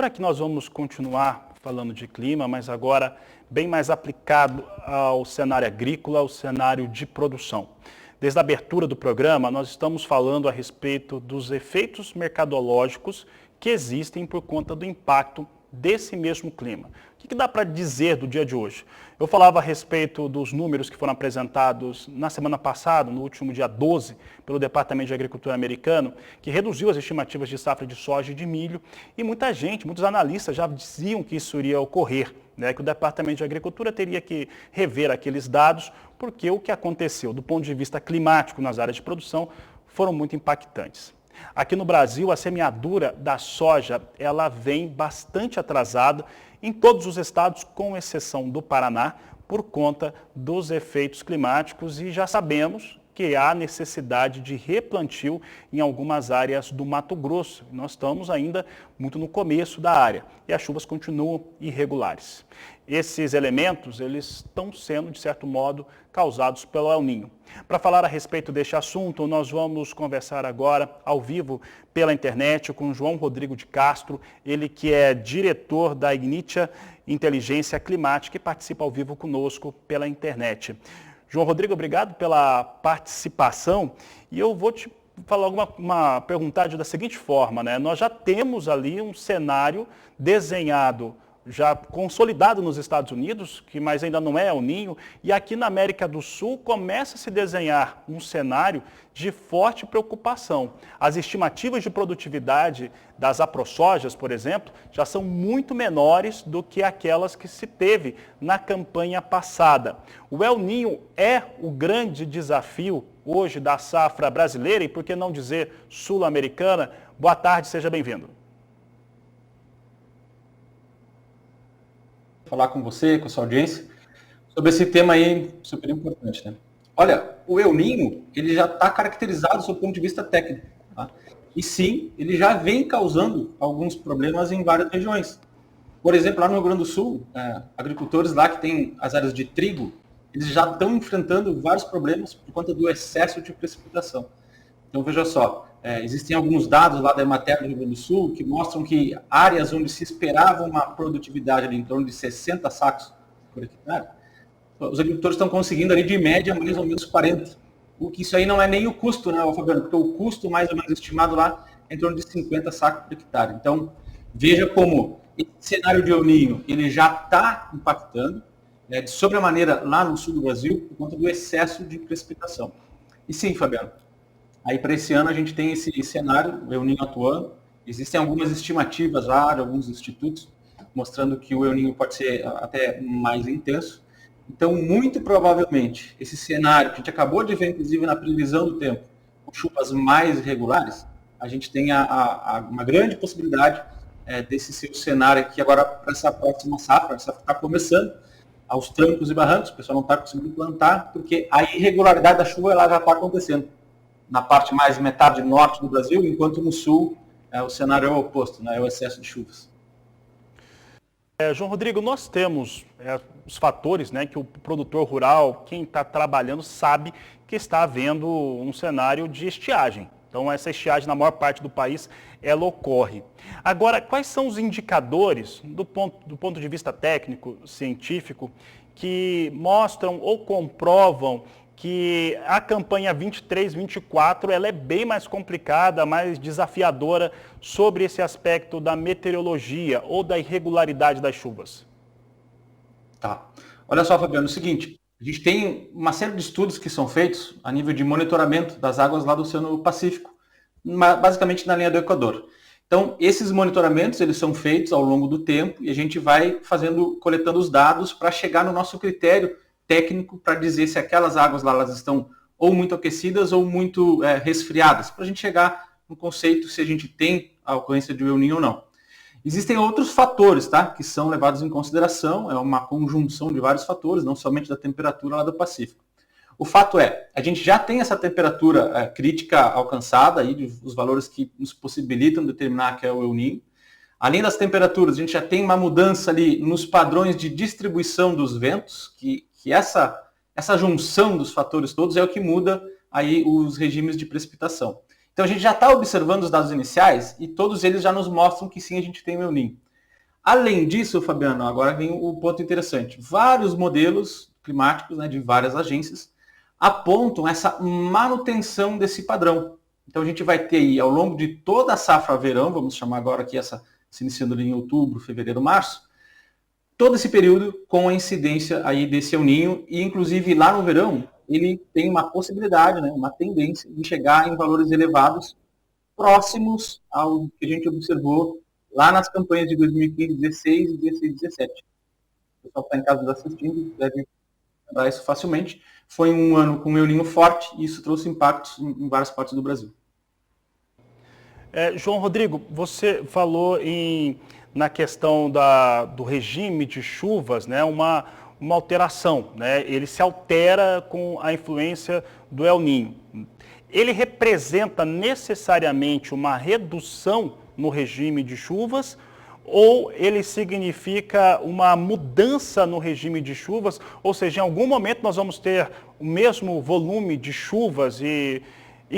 por aqui nós vamos continuar falando de clima, mas agora bem mais aplicado ao cenário agrícola, ao cenário de produção. Desde a abertura do programa, nós estamos falando a respeito dos efeitos mercadológicos que existem por conta do impacto desse mesmo clima. O que dá para dizer do dia de hoje? Eu falava a respeito dos números que foram apresentados na semana passada, no último dia 12, pelo Departamento de Agricultura americano, que reduziu as estimativas de safra de soja e de milho, e muita gente, muitos analistas já diziam que isso iria ocorrer, que o Departamento de Agricultura teria que rever aqueles dados, porque o que aconteceu do ponto de vista climático nas áreas de produção foram muito impactantes. Aqui no Brasil, a semeadura da soja, ela vem bastante atrasada em todos os estados, com exceção do Paraná, por conta dos efeitos climáticos, e já sabemos que há necessidade de replantio em algumas áreas do Mato Grosso. Nós estamos ainda muito no começo da área e as chuvas continuam irregulares. Esses elementos, eles estão sendo, de certo modo, causados pelo El Niño. Para falar a respeito deste assunto, nós vamos conversar agora, ao vivo, pela internet, com João Rodrigo de Castro, ele que é diretor da Ignitia Inteligência Climática e participa ao vivo conosco pela internet. João Rodrigo, obrigado pela participação e eu vou te falar perguntar da seguinte forma, Nós já temos ali um cenário desenhado, já consolidado nos Estados Unidos, mas ainda não é El Niño, e aqui na América do Sul começa a se desenhar um cenário de forte preocupação. As estimativas de produtividade das aprosojas, por exemplo, já são muito menores do que aquelas que se teve na campanha passada. O El Niño é o grande desafio hoje da safra brasileira e, por que não dizer, sul-americana. Boa tarde, seja bem-vindo. Falar com você, com a sua audiência, sobre esse tema aí super importante, Olha, o El Niño, ele já está caracterizado do ponto de vista técnico, tá? E sim, ele já vem causando alguns problemas em várias regiões. Por exemplo, lá no Rio Grande do Sul, agricultores lá que têm as áreas de trigo, eles já estão enfrentando vários problemas por conta do excesso de precipitação. Então, veja só, existem alguns dados lá da Emater do Rio Grande do Sul que mostram que áreas onde se esperava uma produtividade ali em torno de 60 sacos por hectare, os agricultores estão conseguindo ali de média mais ou menos 40. O que isso aí não é nem o custo, Fabiano? Porque o custo mais ou menos estimado lá é em torno de 50 sacos por hectare. Então, veja como esse cenário de El Niño, ele já está impactando de sobremaneira lá no sul do Brasil por conta do excesso de precipitação. E sim, Fabiano, aí para esse ano a gente tem esse cenário, o El Niño atuando. Existem algumas estimativas lá de alguns institutos mostrando que o El Niño pode ser até mais intenso. Então, muito provavelmente, esse cenário que a gente acabou de ver, inclusive, na previsão do tempo, com chuvas mais irregulares, a gente tem uma grande possibilidade desse seu cenário aqui agora para essa próxima safra. Essa está começando aos trancos e barrancos, o pessoal não está conseguindo plantar, porque a irregularidade da chuva ela já está acontecendo na parte mais metade norte do Brasil, enquanto no sul o cenário é o oposto, é o excesso de chuvas. João Rodrigo, nós temos os fatores que o produtor rural, quem está trabalhando, sabe que está havendo um cenário de estiagem. Então, essa estiagem, na maior parte do país, ela ocorre. Agora, quais são os indicadores, do ponto de vista técnico, científico, que mostram ou comprovam que a campanha 23-24 ela é bem mais complicada, mais desafiadora sobre esse aspecto da meteorologia ou da irregularidade das chuvas? Tá. Olha só, Fabiano, é o seguinte, a gente tem uma série de estudos que são feitos a nível de monitoramento das águas lá do Oceano Pacífico, basicamente na linha do Equador. Então, esses monitoramentos, eles são feitos ao longo do tempo e a gente vai coletando os dados para chegar no nosso critério técnico para dizer se aquelas águas lá elas estão ou muito aquecidas ou muito resfriadas, para a gente chegar no conceito se a gente tem a ocorrência de El Niño ou não. Existem outros fatores, tá, que são levados em consideração, é uma conjunção de vários fatores, não somente da temperatura lá do Pacífico. O fato é, a gente já tem essa temperatura crítica alcançada, aí, os valores que nos possibilitam determinar que é o El Niño. Além das temperaturas, a gente já tem uma mudança ali nos padrões de distribuição dos ventos, que essa junção dos fatores todos é o que muda aí os regimes de precipitação. Então a gente já está observando os dados iniciais e todos eles já nos mostram que sim, a gente tem o El Niño. Além disso, Fabiano, agora vem o ponto interessante. Vários modelos climáticos, né, de várias agências apontam essa manutenção desse padrão. Então a gente vai ter aí, ao longo de toda a safra verão, vamos chamar agora aqui se iniciando ali em outubro, fevereiro, março, todo esse período com a incidência aí desse El Niño, e inclusive lá no verão, ele tem uma possibilidade, né, uma tendência de chegar em valores elevados, próximos ao que a gente observou lá nas campanhas de 2015, 16, 16, 17. O pessoal que está em casa nos assistindo deve lembrar isso facilmente. Foi um ano com um El Niño forte e isso trouxe impactos em várias partes do Brasil. João Rodrigo, você falou na questão do regime de chuvas, né, uma alteração, né? Ele se altera com a influência do El Niño. Ele representa necessariamente uma redução no regime de chuvas ou ele significa uma mudança no regime de chuvas? Ou seja, em algum momento nós vamos ter o mesmo volume de chuvas e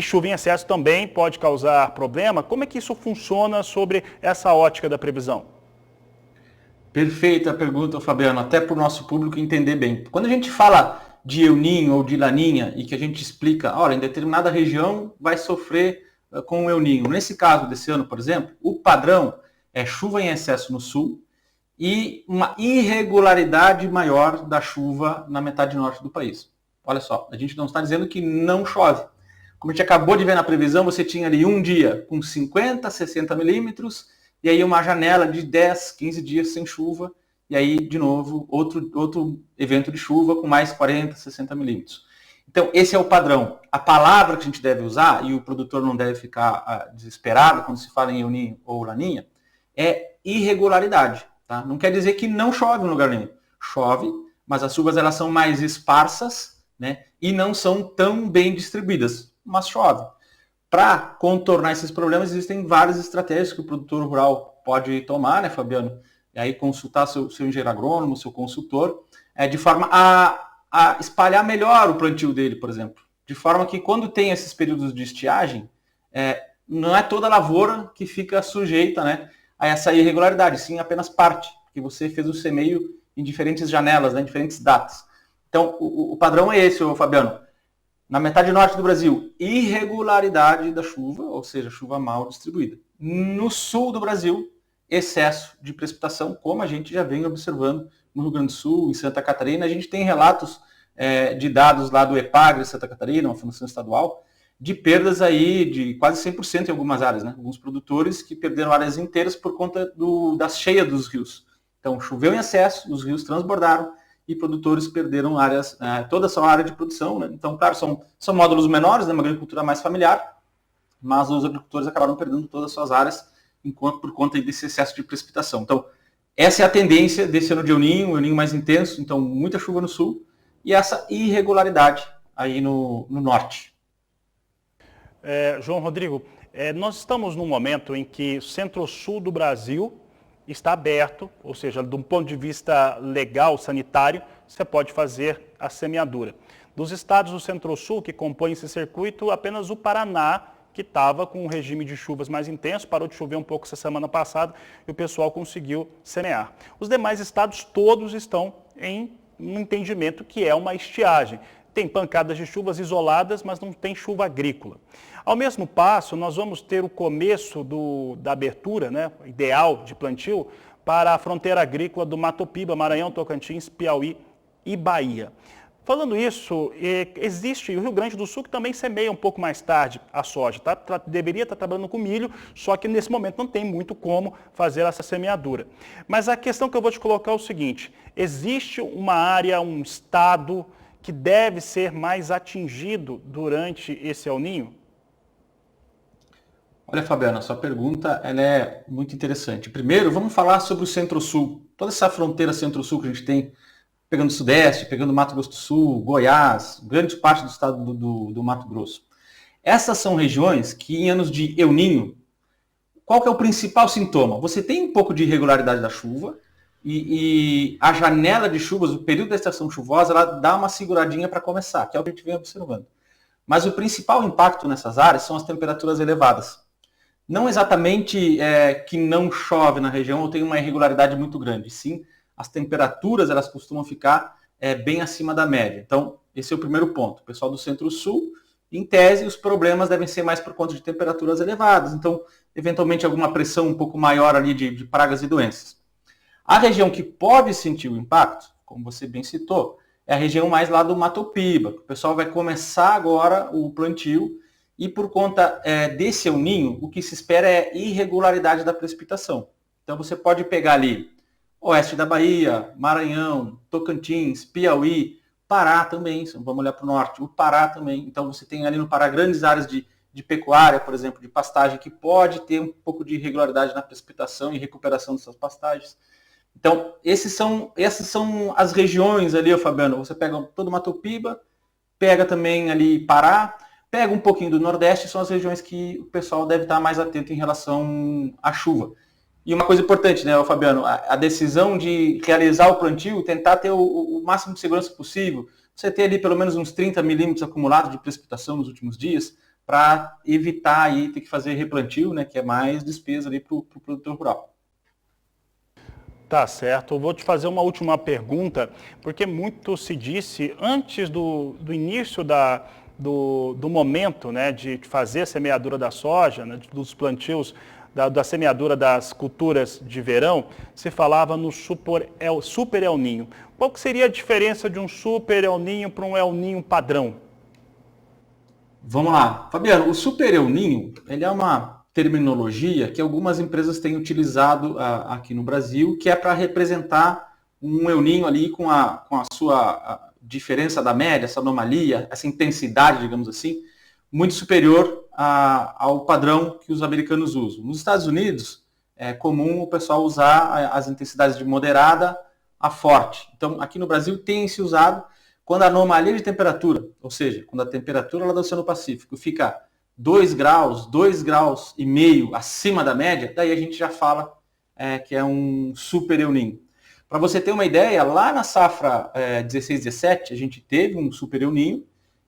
chuva em excesso também pode causar problema? Como é que isso funciona sobre essa ótica da previsão? Perfeita a pergunta, Fabiano, até para o nosso público entender bem. Quando a gente fala de El Niño ou de Laninha e que a gente explica, olha, em determinada região vai sofrer com o El Niño. Nesse caso desse ano, por exemplo, o padrão é chuva em excesso no sul e uma irregularidade maior da chuva na metade norte do país. Olha só, a gente não está dizendo que não chove. Como a gente acabou de ver na previsão, você tinha ali um dia com 50, 60 milímetros, e aí uma janela de 10, 15 dias sem chuva, e aí, de novo, outro evento de chuva com mais 40, 60 milímetros. Então, esse é o padrão. A palavra que a gente deve usar, e o produtor não deve ficar desesperado quando se fala em El Niño ou Laninha, é irregularidade. Tá? Não quer dizer que não chove no lugar nenhum. Chove, mas as chuvas elas são mais esparsas, né, e não são tão bem distribuídas, mas chove. Para contornar esses problemas, existem várias estratégias que o produtor rural pode tomar, né, Fabiano? E aí consultar seu engenheiro agrônomo, seu consultor, de forma a espalhar melhor o plantio dele, por exemplo. De forma que quando tem esses períodos de estiagem, não é toda a lavoura que fica sujeita, né, a essa irregularidade, sim apenas parte, porque você fez o semeio em diferentes janelas, né, em diferentes datas. Então, o padrão é esse, Fabiano. Na metade norte do Brasil, irregularidade da chuva, ou seja, chuva mal distribuída. No sul do Brasil, excesso de precipitação, como a gente já vem observando no Rio Grande do Sul, em Santa Catarina. A gente tem relatos de dados lá do EPAGRE, Santa Catarina, uma fundação estadual, de perdas aí de quase 100% em algumas áreas, né? Alguns produtores que perderam áreas inteiras por conta das cheias dos rios. Então, choveu em excesso, os rios transbordaram, e produtores perderam áreas, toda a sua área de produção, né? Então, claro, são módulos menores, né? Uma agricultura mais familiar, mas os agricultores acabaram perdendo todas as suas áreas por conta desse excesso de precipitação. Então, essa é a tendência desse ano de El Niño mais intenso, então muita chuva no sul, e essa irregularidade aí no norte. João Rodrigo, nós estamos num momento em que o centro-sul do Brasil está aberto, ou seja, de um ponto de vista legal, sanitário, você pode fazer a semeadura. Dos estados do Centro-Sul que compõem esse circuito, apenas o Paraná, que estava com um regime de chuvas mais intenso, parou de chover um pouco essa semana passada e o pessoal conseguiu semear. Os demais estados todos estão em um entendimento que é uma estiagem. Tem pancadas de chuvas isoladas, mas não tem chuva agrícola. Ao mesmo passo, nós vamos ter o começo da abertura, né, ideal de plantio, para a fronteira agrícola do Mato Piba, Maranhão, Tocantins, Piauí e Bahia. Falando isso, existe o Rio Grande do Sul que também semeia um pouco mais tarde a soja. Deveria estar trabalhando com milho, só que nesse momento não tem muito como fazer essa semeadura. Mas a questão que eu vou te colocar é o seguinte: existe uma área, um estado que deve ser mais atingido durante esse El Niño? Olha, Fabiana, sua pergunta ela é muito interessante. Primeiro, vamos falar sobre o Centro-Sul. Toda essa fronteira Centro-Sul que a gente tem, pegando o Sudeste, pegando Mato Grosso do Sul, Goiás, grande parte do estado do Mato Grosso. Essas são regiões que, em anos de El Niño, qual que é o principal sintoma? Você tem um pouco de irregularidade da chuva e a janela de chuvas, o período da estação chuvosa, ela dá uma seguradinha para começar, que é o que a gente vem observando. Mas o principal impacto nessas áreas são as temperaturas elevadas. não exatamente que não chove na região ou tem uma irregularidade muito grande, sim, as temperaturas elas costumam ficar bem acima da média. Então, esse é o primeiro ponto. O pessoal do Centro-Sul, em tese, os problemas devem ser mais por conta de temperaturas elevadas, então, eventualmente, alguma pressão um pouco maior ali de pragas e doenças. A região que pode sentir o impacto, como você bem citou, é a região mais lá do Mato Piba. O pessoal vai começar agora o plantio e por conta desse El Ninho, o que se espera é irregularidade da precipitação. Então você pode pegar ali oeste da Bahia, Maranhão, Tocantins, Piauí, Pará também, vamos olhar para o norte, o Pará também. Então você tem ali no Pará grandes áreas de pecuária, por exemplo, de pastagem, que pode ter um pouco de irregularidade na precipitação e recuperação dessas pastagens. Então, essas são as regiões ali, Fabiano. Você pega todo o Mato Piba, pega também ali Pará, pega um pouquinho do Nordeste, são as regiões que o pessoal deve estar mais atento em relação à chuva. E uma coisa importante, né, Fabiano, a decisão de realizar o plantio, tentar ter o máximo de segurança possível, você ter ali pelo menos uns 30 milímetros acumulados de precipitação nos últimos dias, para evitar aí ter que fazer replantio, né, que é mais despesa ali para o produtor rural. Tá certo. Eu vou te fazer uma última pergunta, porque muito se disse antes do início do momento, né, de fazer a semeadura da soja, né, dos plantios, da semeadura das culturas de verão, se falava no super El Ninho. Qual que seria a diferença de um super El Ninho para um El Ninho padrão? Vamos lá. Fabiano, o super El Ninho, ele é uma terminologia que algumas empresas têm utilizado aqui no Brasil, que é para representar um El Ninho ali com a sua diferença da média, essa anomalia, essa intensidade, digamos assim, muito superior ao padrão que os americanos usam. Nos Estados Unidos, é comum o pessoal usar as intensidades de moderada a forte. Então, aqui no Brasil tem se usado quando a anomalia de temperatura, ou seja, quando a temperatura lá do Oceano Pacífico fica 2 graus e meio acima da média, daí a gente já fala que é um super El Ninho. Para você ter uma ideia, lá na safra 16-17, a gente teve um super El Ninho,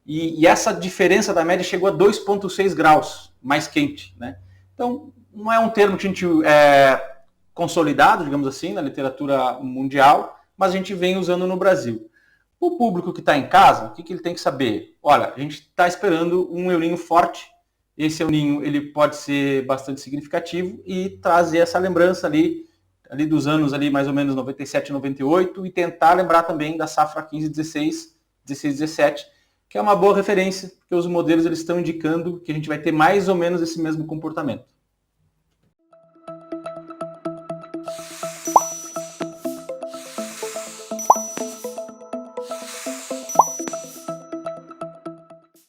e essa diferença da média chegou a 2,6 graus mais quente, né? Então, não é um termo que a gente consolidado, digamos assim, na literatura mundial, mas a gente vem usando no Brasil. O público que está em casa, o que ele tem que saber? Olha, a gente está esperando um El Ninho forte. Esse El Ninho ele pode ser bastante significativo e trazer essa lembrança ali dos anos ali mais ou menos 97, 98 e tentar lembrar também da safra 15-16, 16-17, que é uma boa referência, porque os modelos eles estão indicando que a gente vai ter mais ou menos esse mesmo comportamento.